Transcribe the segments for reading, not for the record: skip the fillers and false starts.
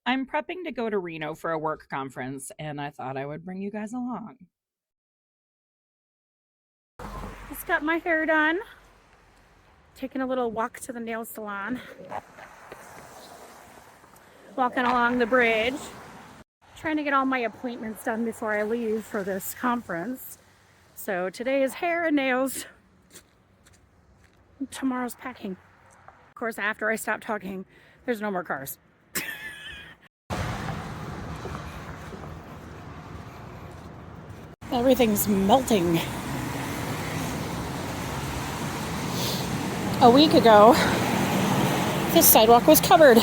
I'm prepping to go to Reno for a work conference, and I thought I would bring you guys along. Just got my hair done. Taking a little walk to the nail salon. Walking along the bridge. Trying to get all my appointments done before I leave for this conference. So today is hair and nails. Tomorrow's packing. Of course, after I stop talking, there's no more cars. Everything's melting. A week ago, this sidewalk was covered.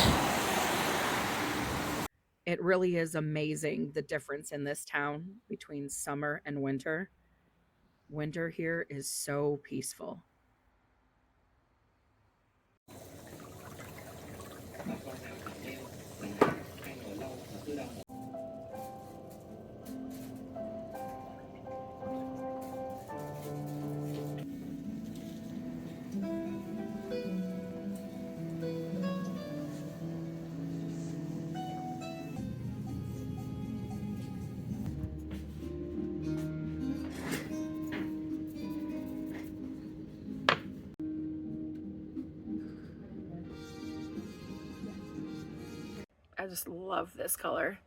It really is amazing the difference in this town between summer and winter. Winter here is so peaceful. I just love this color.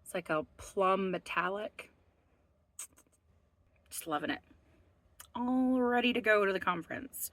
It's like a plum metallic. Just loving it. All ready to go to the conference.